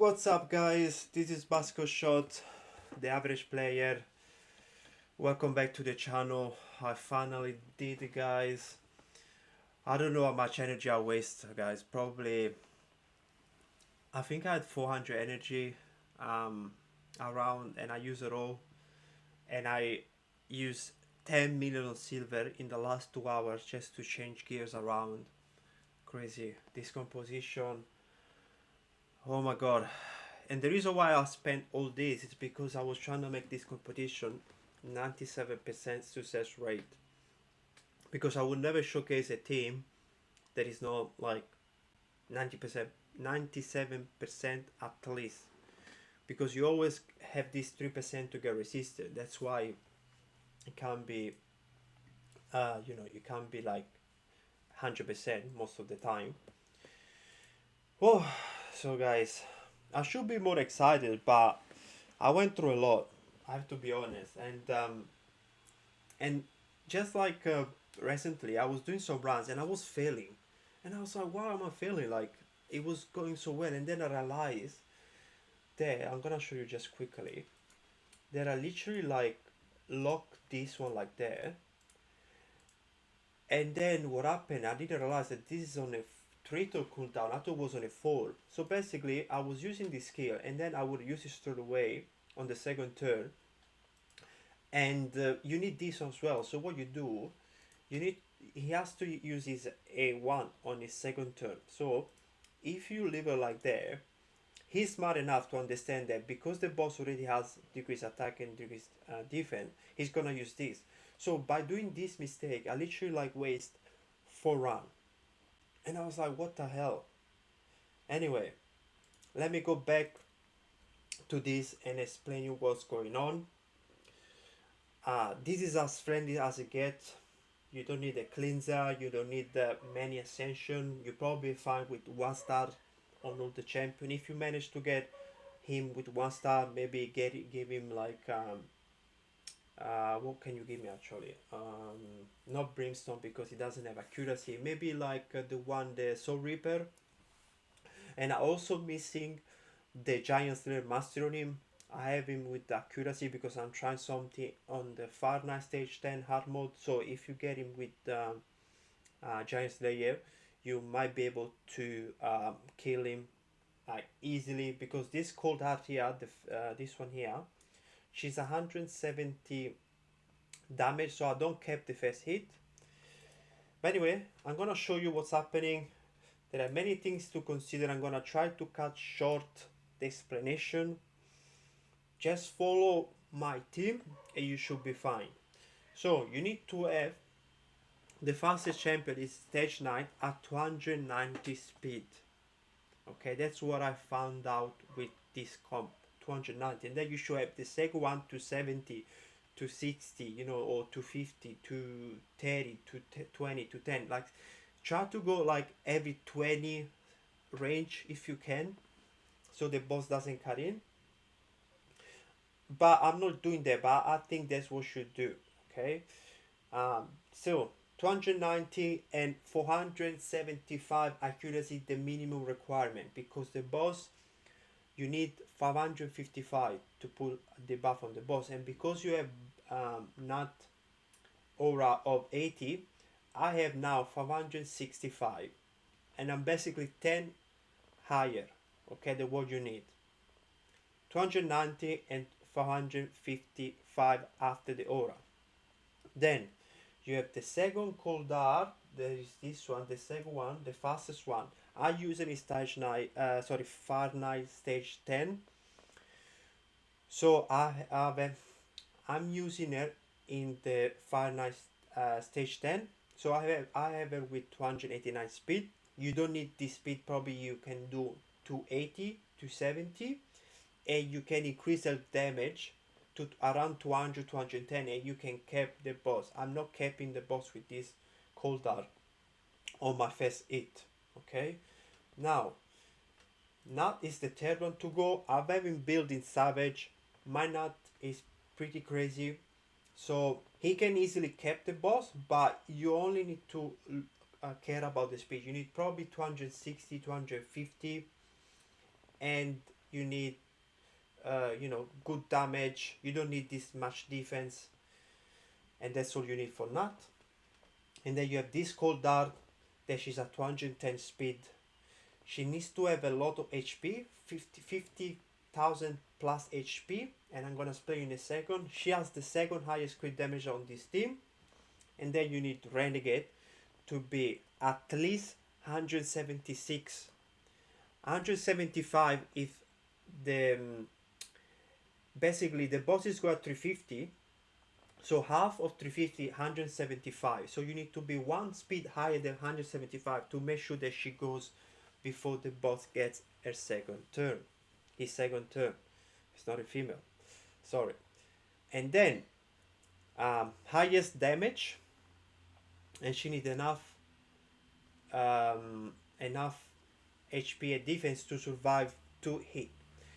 What's up, guys? This is Basco Shot, the average player. Welcome back to the channel. I finally did it, guys. I don't know how much energy I waste, guys. Probably, I think I had 400 energy um, around, and I used it all. And I used 10 million of silver in the last 2 hours just to change gears around. Crazy. This composition. Oh my god. And the reason why I spent all this is because I was trying to make this competition 97% success rate, because I would never showcase a team that is not like 90%, 97% at least, because you always have this 3% to get resisted. That's why it can't be you can't be like 100% most of the time. Oh, so guys, I should be more excited, but I went through a lot, I have to be honest. And just like recently, I was doing some runs and I was failing, and I was like, why am I failing? Like, it was going so well, and then I realized there. I'm gonna show you just quickly. That I literally like lock this one like there, and then what happened? I didn't realize that this is on a three turn cooldown. I thought it was on a four. So basically, I was using this skill, and then I would use it straight away on the second turn. And you need this as well. So what you do, you need he has to use his A1 on his second turn. So if you leave it like there, he's smart enough to understand that because the boss already has decreased attack and decreased defense, he's gonna use this. So by doing this mistake, I literally like waste 4 run, and I was like, what the hell? Anyway, let me go back to this and explain you what's going on. This is as friendly as it gets. You don't need a cleanser, you don't need many ascension. You probably fine with 1 star on all the champion. If you manage to get him with 1 star, maybe give him like what can you give me actually? Not brimstone because he doesn't have accuracy. Maybe like the Soul Reaper. And I also missing the Giant Slayer Master on him. I have him with the accuracy because I'm trying something on the Far Night stage 10 hard mode. So if you get him with Giant Slayer, you might be able to kill him easily, because this cold heart here, this one here, she's 170 damage, so I don't cap the first hit. But anyway, I'm gonna show you what's happening. There are many things to consider. I'm gonna try to cut short the explanation. Just follow my team and you should be fine. So you need to have the fastest champion is stage 9 at 290 speed. Okay, that's what I found out with this comp, 290. And then you should have the second one to 70 to 60, or to 50 to 30 to 20 to 10. Like, try to go like every 20 range if you can, so the boss doesn't cut in. But I'm not doing that, but I think that's what you should do. Okay, so 290 and 475 accuracy, the minimum requirement, because the boss, you need 555 to put the buff on the boss. And because you have not aura of 80, I have now 565, and I'm basically 10 higher, okay, than what you need. 290 and 455 after the aura. Then you have the second cold art. There is this one, the second one, the fastest one. I use it in stage 9, Far Night stage 10. So I'm using it in the Far Night stage 10. So I have it with 289 speed. You don't need this speed, probably you can do 280 to 70, and you can increase the damage to around 200 210, and you can cap the boss. I'm not capping the boss with this cold art on my first hit. Okay, now is the third one to go. I've been building Savage. My nut is pretty crazy, so he can easily cap the boss, but you only need to care about the speed. You need probably 260 250, and you need you know, good damage. You don't need this much defense, and that's all you need for Nut. And then you have this cold dart that she's at 210 speed. She needs to have a lot of HP, 50,000 plus HP, and I'm gonna explain in a second. She has the second highest crit damage on this team. And then you need Renegade to be at least 176, 175 if the basically the bosses go at 350, so half of 350, 175. So you need to be one speed higher than 175 to make sure that she goes before the boss gets her second turn, his second turn. It's not a female, sorry. And then highest damage, and she needs enough HP and defense to survive 2 hit.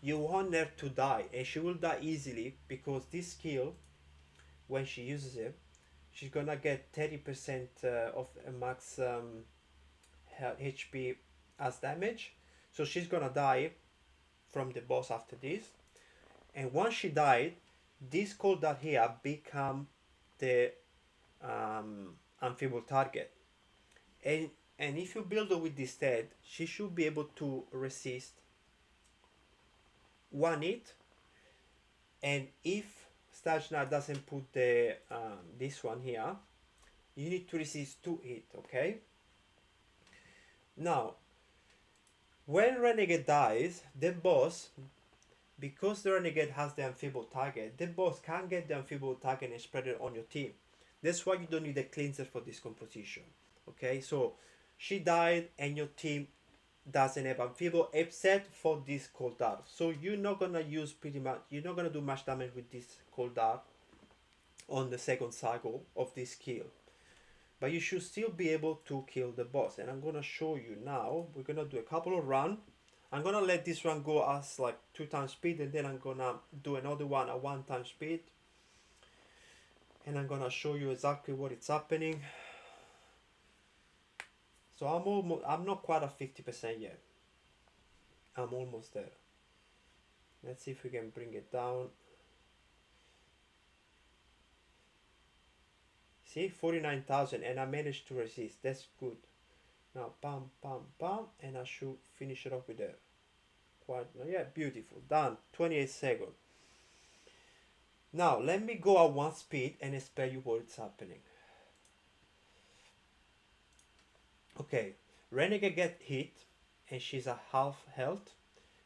You want her to die, and she will die easily because this skill, when she uses it, she's gonna get 30% of a max HP as damage. So she's gonna die from the boss after this. And once she died, this cold dart here become the amphibious target. And if you build her with this stat, she should be able to resist 1 hit. And if Stajna doesn't put the this one here, you need to resist 2 hit, okay? Now, when Renegade dies, the boss, because the Renegade has the amphibious target, the boss can't get the amphibious target and spread it on your team. That's why you don't need a cleanser for this composition. Okay, so she died and your team doesn't have amphibious except for this cold dart. So you're not gonna use you're not gonna do much damage with this cold dart on the second cycle of this skill. But you should still be able to kill the boss. And I'm gonna show you now. We're gonna do a couple of runs. I'm gonna let this one go as like 2 times speed, and then I'm gonna do another one at 1 time speed. And I'm gonna show you exactly what it's happening. So I'm not quite at 50% yet. I'm almost there. Let's see if we can bring it down. See, 49,000, and I managed to resist. That's good. Now, pam, pam, pam, and I should finish it off with that. Quite, yeah, beautiful. Done. 28 seconds. Now, let me go at 1 speed and explain you what's happening. Okay, Renegade get hit, and she's at half health.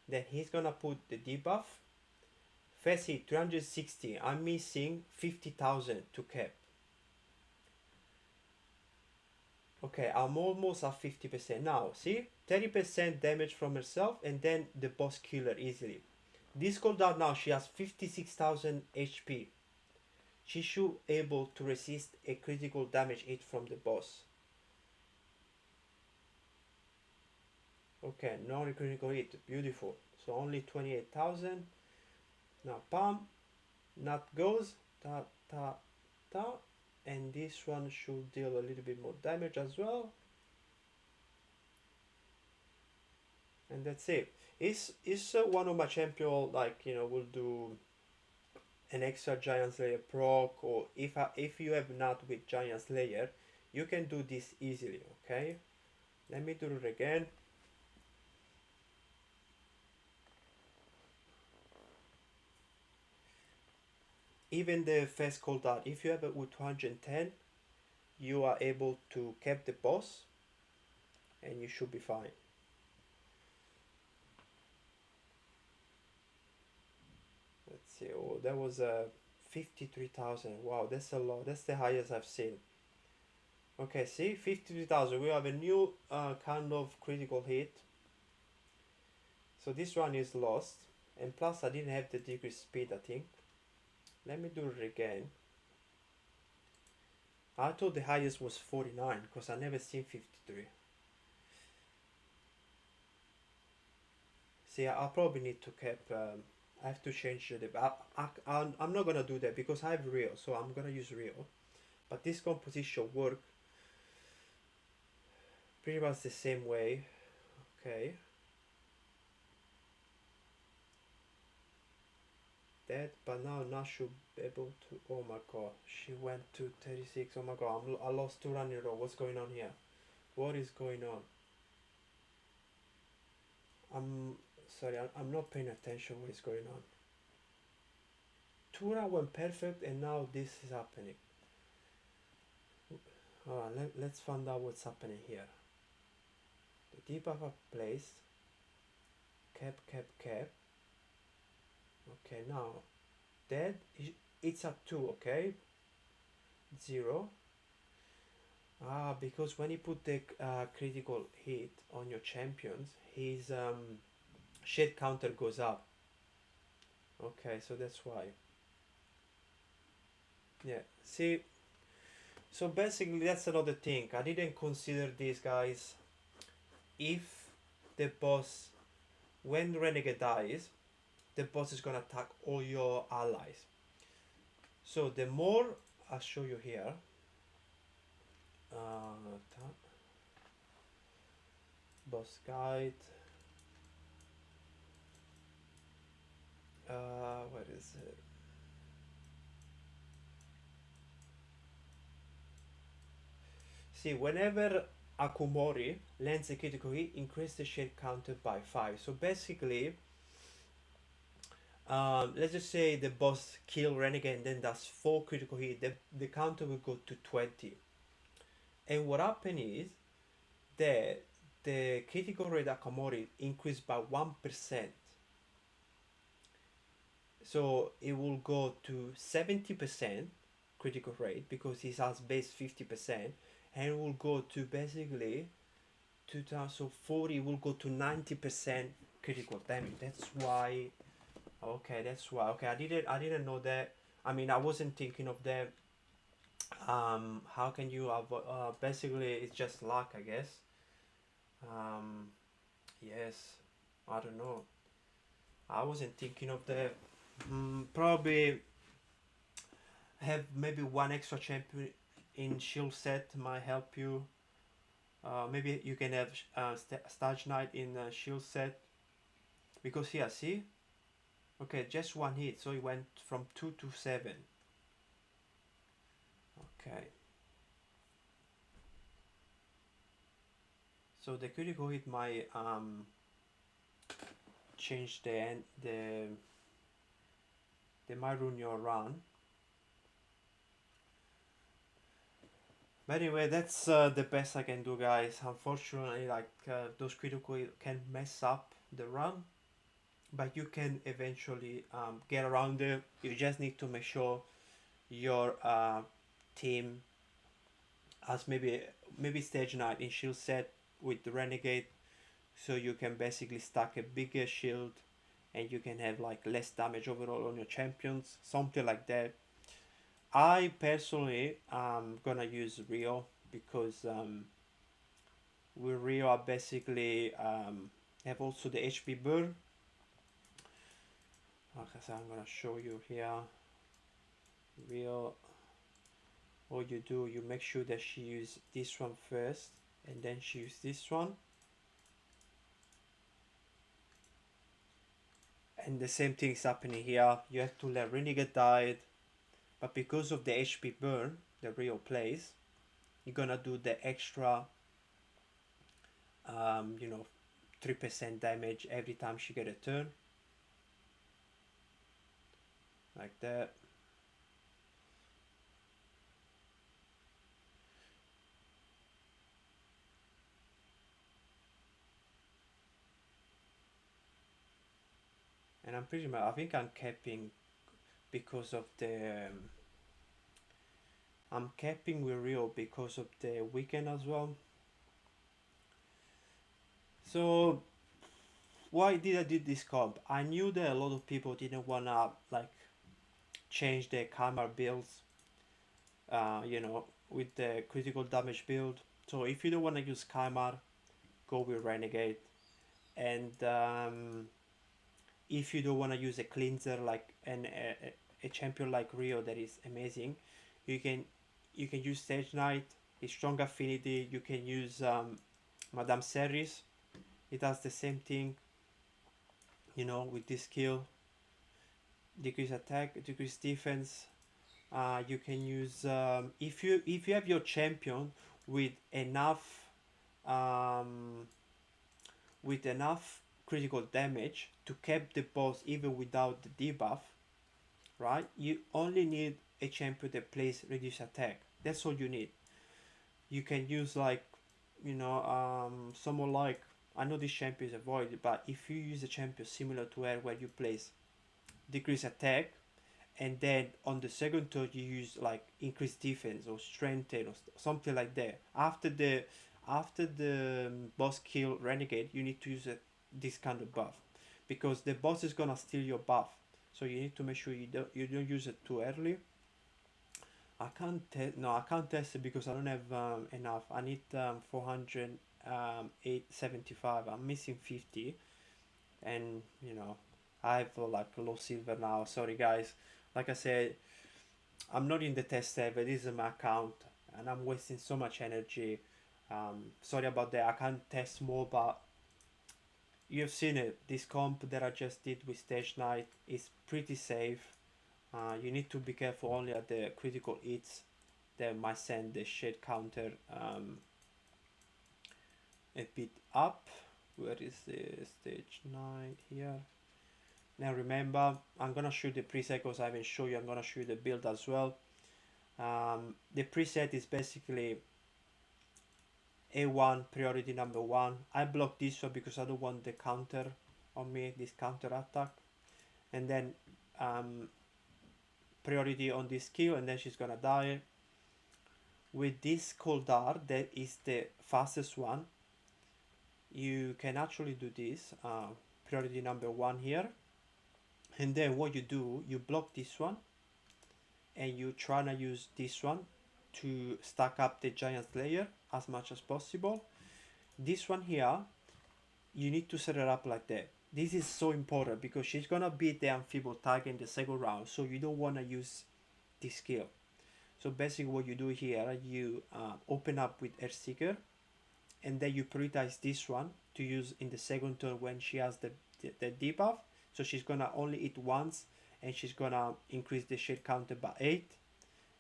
Then he's gonna put the debuff. First hit, 360. I'm missing 50,000 to cap. Okay, I'm almost at 50%. Now, see? 30% damage from herself, and then the boss kill her easily. This cooldown now, she has 56,000 HP. She should be able to resist a critical damage hit from the boss. Okay, not a critical hit. Beautiful. So only 28,000. Now, pam. Nut goes. Ta, ta, ta. And this one should deal a little bit more damage as well. And that's it. Is one of my champion, like, you know, will do an extra Giant Slayer proc, or if you have not with Giant Slayer, you can do this easily. Okay, let me do it again. Even the first cooldown, if you have it with 210, you are able to cap the boss, and you should be fine. Let's see. Oh, that was 53,000. Wow, that's a lot. That's the highest I've seen. Okay, see, 53,000. We have a new kind of critical hit. So this one is lost, and plus I didn't have the decreased speed, I think. Let me do it again. I thought the highest was 49 because I never seen 53. See, I'll probably need to cap. I have to change the. I'm not gonna do that because I have real, so I'm gonna use real. But this composition work pretty much the same way. Okay. dead, but now should be able to. Oh my god, she went to 36. Oh my god, I lost 2 runs in a row. What's going on here? What is going on? I'm sorry, I'm not paying attention what is going on. 2 runs went perfect, and now this is happening. Alright, let's find out what's happening here. The debuff I placed. Cap. Okay, now dead. It's at 2, okay? 0. Because when you put the critical hit on your champions, his shade counter goes up. Okay, so that's why. Yeah, see, so basically that's another thing. I didn't consider these guys. If the boss, when Renegade dies, the boss is gonna attack all your allies. So the more, I'll show you here. Boss guide. Where is it? See, whenever Akumori lands a critical hit, increase the shade counter by 5. So basically, let's just say the boss kill Renegade and then does 4 critical hit, the counter will go to 20. And what happened is that the critical rate Akumori increased by 1%. So it will go to 70% critical rate because he has base 50%, and it will go to basically 2040 will go to 90% critical damage. That's why. Okay, that's why. Okay, I didn't know that. I mean, I wasn't thinking of that. How can you avoid? Basically, it's just luck, I guess. Yes, I don't know. I wasn't thinking of that. Probably have maybe one extra champion in shield set might help you. Maybe you can have Stage Knight in shield set, because here, see, okay, just one hit, so he went from 2 to 7. Okay, so the critical hit might change the end, they might ruin your run. But anyway, that's the best I can do, guys. Unfortunately, like those critical can mess up the run, but you can eventually get around it. You just need to make sure your team has maybe Stage Knight in shield set with the Renegade, so you can basically stack a bigger shield and you can have like less damage overall on your champions, something like that. I personally am gonna use Rio because with Rio I basically have also the HP burn. Okay, so I'm gonna show you here. Rio, all you do, you make sure that she use this one first and then she use this one. And the same thing is happening here. You have to let Renegade died, but because of the HP burn the Rio plays, you're gonna do the extra 3% damage every time she get a turn, like that. And I'm pretty much, I think I'm capping because of the I'm capping with Rio because of the weekend as well. So why did I do this comp? I knew that a lot of people didn't wanna like change their camera builds, with the critical damage build. So if you don't wanna use Kymar, go with Renegade. And if you don't wanna use a cleanser like a champion like Rio that is amazing, you can use Stage Knight. It's strong affinity. You can use Madame Series. It does the same thing, with this skill. decrease attack, decrease defense. You can use if you have your champion with enough um, critical damage to keep the boss even without the debuff, right? You only need a champion that plays reduce attack. That's all you need. You can use like, someone like, I know this champion is avoided, but if you use a champion similar to her where you place decrease attack, and then on the second turn you use like increased defense or strength 10 or something like that. After the boss kill renegade, you need to use this kind of buff, because the boss is gonna steal your buff. So you need to make sure you don't use it too early. I can't test. No, I can't test it because I don't have enough. I need 400, 875. I'm missing 50, and I have like low silver now. Sorry guys. Like I said, I'm not in the test server. This is my account, and I'm wasting so much energy. Sorry about that. I can't test more, but you've seen it. This comp that I just did with Stage Knight is pretty safe. You need to be careful only at the critical hits that might send the shade counter a bit up. Where is the Stage 9 here? Now remember, I'm gonna show the preset because I haven't shown you. I'm gonna show you the build as well. The preset is basically A1 priority number 1. I block this one because I don't want the counter on me, this counter attack. And then priority on this skill, and then she's gonna die. With this cold dart, that is the fastest one. You can actually do this priority number 1 here, and then what you do, you block this one and you try to use this one to stack up the giant layer as much as possible. This one here, you need to set it up like that. This is so important because she's gonna beat the amphibious tag in the second round, so you don't want to use this skill. So basically what you do here, you open up with Earthseeker, and then you prioritize this one to use in the second turn when she has the debuff. So she's gonna only hit once, and she's gonna increase the shade counter by 8.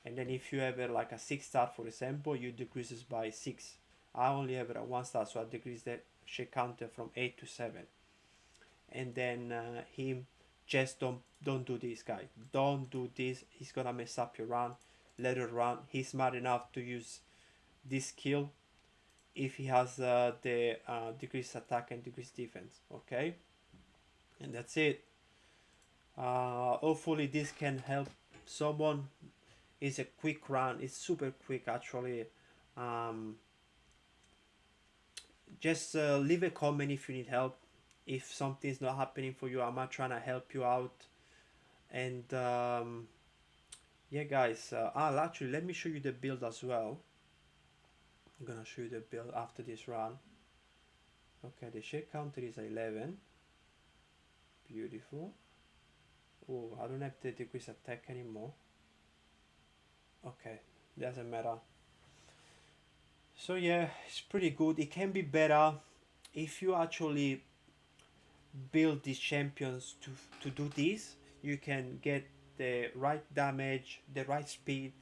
And then if you have like a 6 star, for example, you decreases by 6. I only have a 1 star, so I decrease the shade counter from 8 to 7. And then him, just don't do this, guy. Don't do this. He's gonna mess up your run. Let it run. He's smart enough to use this skill if he has the decreased attack and decreased defense. Okay, and that's it. Hopefully this can help someone. It's a quick run. It's super quick actually. Just leave a comment if you need help. If something's not happening for you, I'm not trying to help you out. And yeah guys, actually let me show you the build as well. I'm gonna show you the build after this run. Okay, the shade counter is 11. Beautiful. Oh, I don't have the decrease attack anymore. Okay, doesn't matter. So yeah, it's pretty good. It can be better if you actually build these champions to do this. You can get the right damage, the right speed,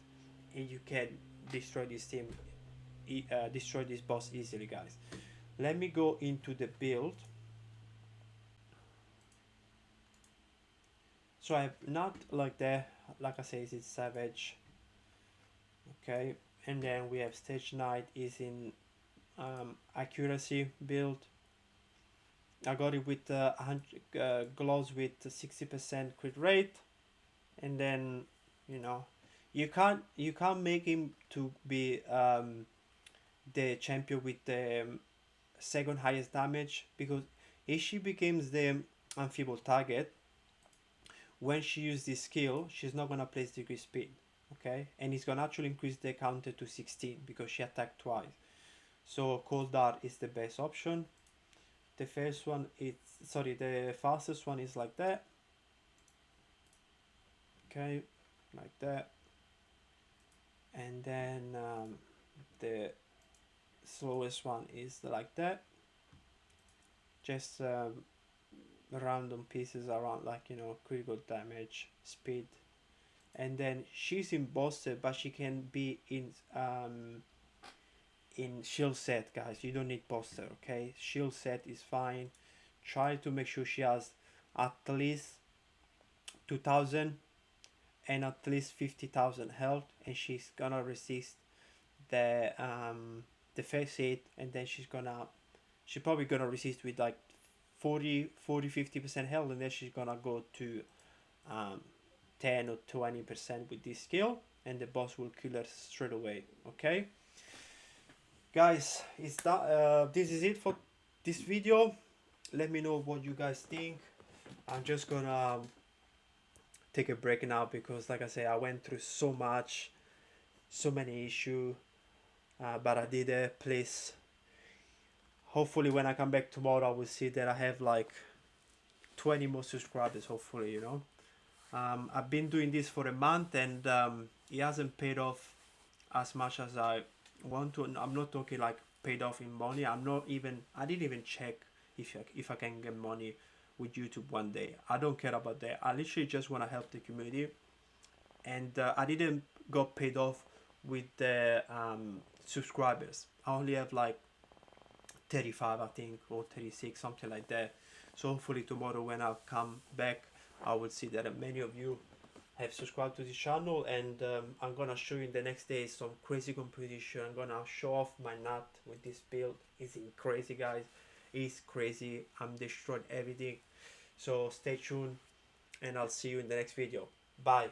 and you can destroy this team, destroy this boss easily, guys. Let me go into the build. So I have not like that, like I say, it's savage. Okay, and then we have Stage Knight is in accuracy build. I got it with 100 gloves with 60% crit rate, and then you can't make him to be the champion with the second highest damage, because if she becomes the amphibious target, when she uses this skill, she's not gonna place decrease speed. Okay, and it's gonna actually increase the counter to 16 because she attacked twice. So cold dart is the best option. The first one is the fastest one is like that. Okay, like that. And then the slowest one is like that. Just random pieces around, like, you know, critical damage, speed. And then she's in bolster, but she can be in shield set, guys. You don't need bolster, okay? Shield set is fine. Try to make sure she has at least 2000 and at least 50,000 health, and she's gonna resist the face hit, and then she's probably gonna resist with like 50% health, and then she's gonna go to um, 10 or 20% with this skill, and the boss will kill her straight away. Okay, guys, it's that this is it for this video. Let me know what you guys think. I'm just gonna take a break now because, like I say, I went through so much, so many issues, but I did it. Please, hopefully when I come back tomorrow I will see that I have like 20 more subscribers, hopefully, you know. I've been doing this for a month, and it hasn't paid off as much as I want to. I'm not talking like paid off in money. I didn't even check if I can get money with YouTube one day. I don't care about that. I literally just want to help the community, and I didn't got paid off with the subscribers. I only have like 35, I think, or 36, something like that. So hopefully tomorrow when I come back, I will see that many of you have subscribed to this channel, and I'm gonna show you in the next day some crazy competition. I'm gonna show off my nut with this build. It's crazy, guys. It's crazy. I'm destroying everything. So stay tuned, and I'll see you in the next video. Bye.